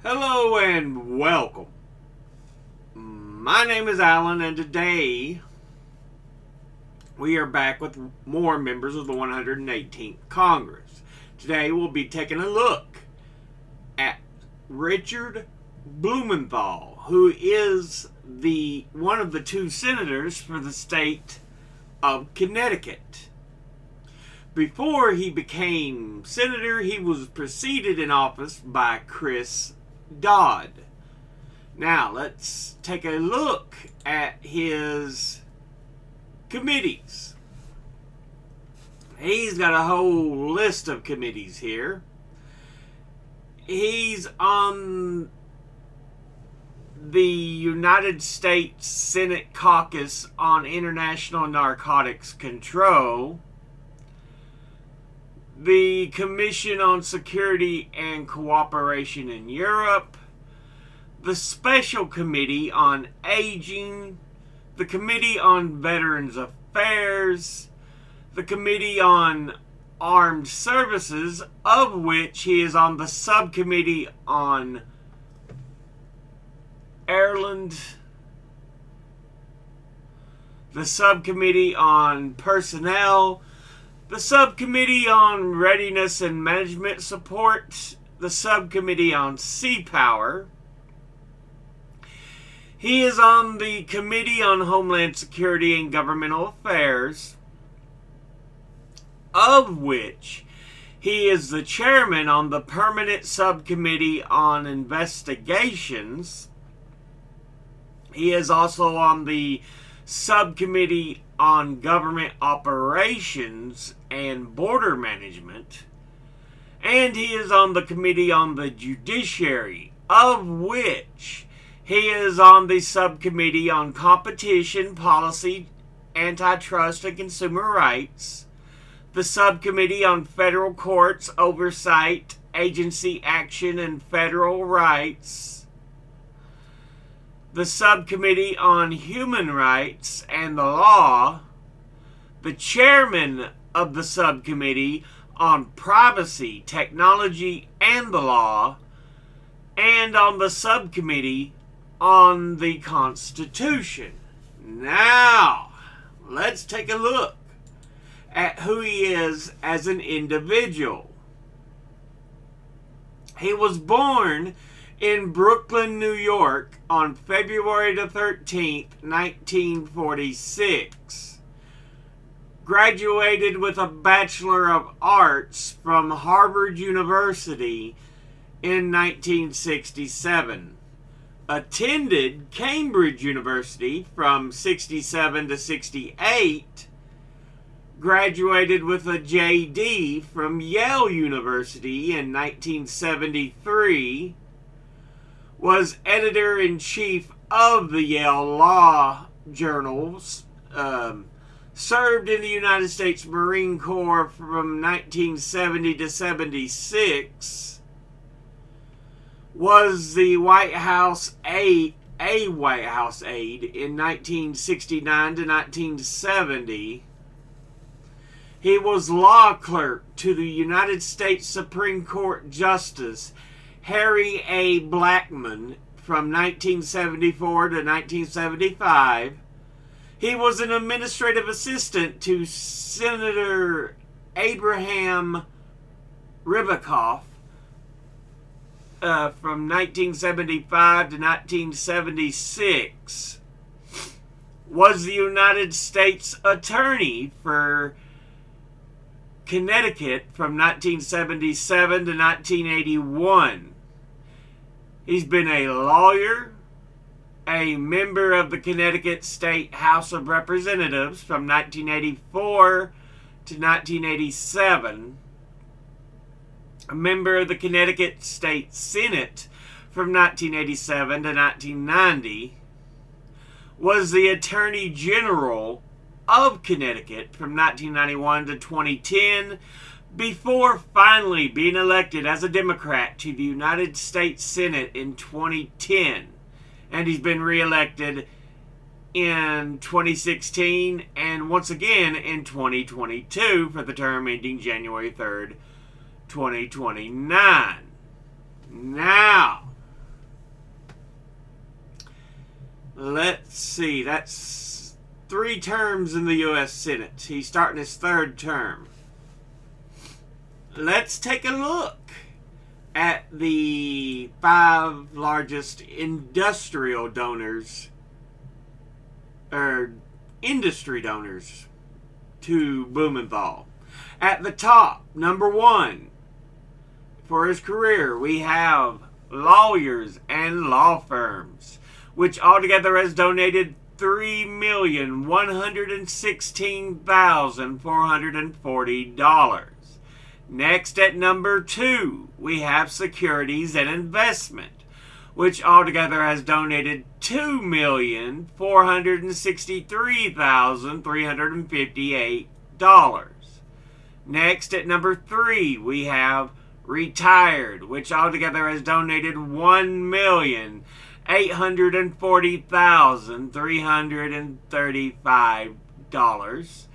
Hello and welcome. My name is Alan, and today we are back with more members of the 118th Congress. Today we'll be taking a look at Richard Blumenthal, who is one of the two senators for the state of Connecticut. Before he became senator, he was preceded in office by Chris Dodd. Now, let's take a look at his committees. He's got a whole list of committees here. He's on the United States Senate Caucus on International Narcotics Control, the Commission on Security and Cooperation in Europe, the Special Committee on Aging, the Committee on Veterans Affairs, the Committee on Armed Services, of which he is on the Subcommittee on Ireland, the Subcommittee on Personnel, the Subcommittee on Readiness and Management Support, the Subcommittee on Sea Power. He is on the Committee on Homeland Security and Governmental Affairs, of which he is the chairman on the Permanent Subcommittee on Investigations. He is also on the Subcommittee on Government Operations and Border Management, and he is on the Committee on the Judiciary, of which he is on the Subcommittee on Competition Policy, Antitrust, and Consumer Rights, the Subcommittee on Federal Courts Oversight, Agency Action, and Federal Rights, the Subcommittee on Human Rights and the Law, the chairman of the Subcommittee on Privacy, Technology, and the Law, and on the Subcommittee on the Constitution. Now, let's take a look at who he is as an individual. He was born in Brooklyn, New York on February the 13th, 1946. Graduated with a Bachelor of Arts from Harvard University in 1967. Attended Cambridge University from 67 to 68. Graduated with a JD from Yale University in 1973. Was editor-in-chief of the Yale Law Journals. Served in the United States Marine Corps from 1970 to 76. Was the White House aide in 1969 to 1970. He was law clerk to the United States Supreme Court Justice Harry A. Blackmun from 1974 to 1975. He was an administrative assistant to Senator Abraham Ribicoff from 1975 to 1976. Was the United States Attorney for Connecticut from 1977 to 1981. He's been a lawyer, a member of the Connecticut State House of Representatives from 1984 to 1987, a member of the Connecticut State Senate from 1987 to 1990, was the Attorney General of Connecticut from 1991 to 2010, before finally being elected as a Democrat to the United States Senate in 2010. And he's been reelected in 2016 and once again in 2022 for the term ending January 3rd, 2029. Now, see, that's 3 terms in the U.S. Senate. He's starting his 3rd term. Let's take a look at the 5 largest industrial donors, or industry donors, to Blumenthal. At the top, number 1, for his career, we have lawyers and law firms, which altogether has donated $3,116,440. Next, at number 2, we have securities and investment, which altogether has donated $2,463,358. Next, at number 3, we have retired, which altogether has donated $1,840,335.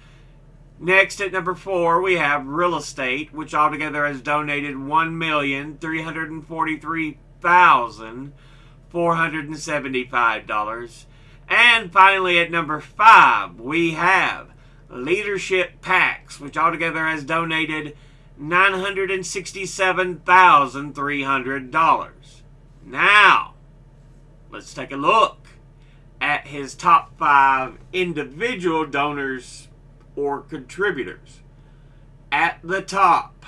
Next, at number 4, we have real estate, which altogether has donated $1,343,475. And finally, at number 5, we have leadership PACs, which altogether has donated $967,300. Now, let's take a look at his top 5 individual donors or contributors. At the top,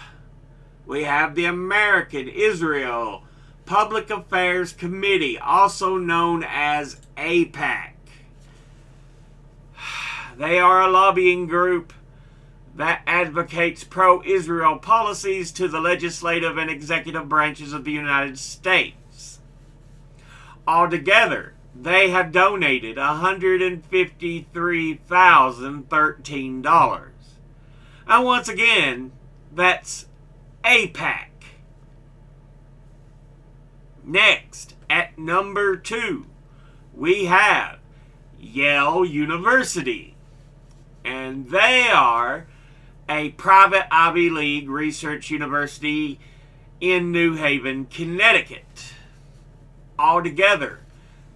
we have the American Israel Public Affairs Committee, also known as AIPAC. They are a lobbying group that advocates pro-Israel policies to the legislative and executive branches of the United States. Altogether, they have donated $153,013. And once again, that's AIPAC. Next, at number 2, we have Yale University. And they are a private Ivy League research university in New Haven, Connecticut. Altogether,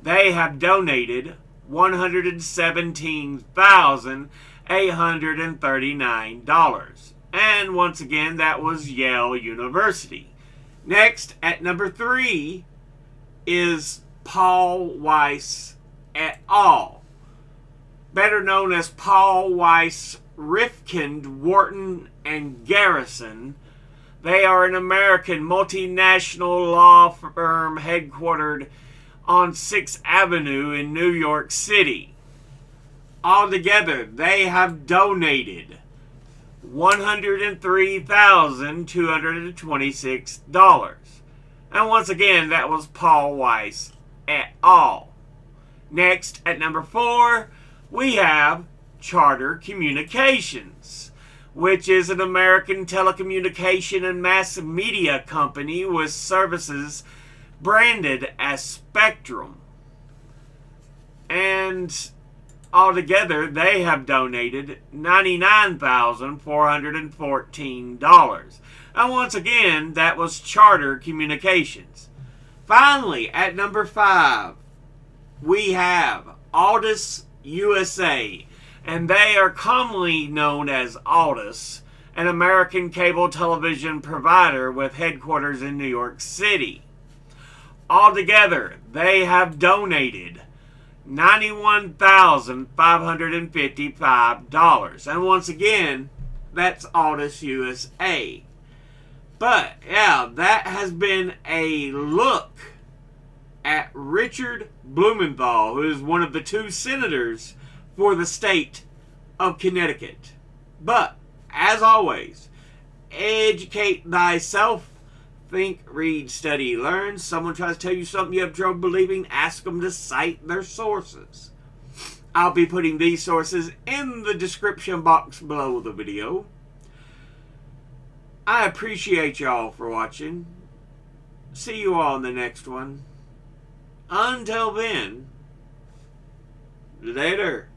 they have donated $117,839. And once again, that was Yale University. Next, at number 3, is Paul Weiss et al., better known as Paul Weiss, Rifkind, Wharton, and Garrison. They are an American multinational law firm headquartered on 6th Avenue in New York City. Altogether, they have donated $103,226. And once again, that was Paul Weiss et al. Next, at number 4, we have Charter Communications, which is an American telecommunication and mass media company with services branded as Spectrum. And altogether, they have donated $99,414. And once again, that was Charter Communications. Finally, at number 5, we have Aldous USA, and they are commonly known as Aldous, an American cable television provider with headquarters in New York City. Altogether, they have donated $91,555. And once again, that's Aldous USA. But, yeah, that has been a look at Richard Blumenthal, who is one of the 2 senators for the state of Connecticut. But, as always, educate thyself. Think, read, study, learn. Someone tries to tell you something you have trouble believing, ask them to cite their sources. I'll be putting these sources in the description box below the video. I appreciate y'all for watching. See you all in the next one. Until then, later.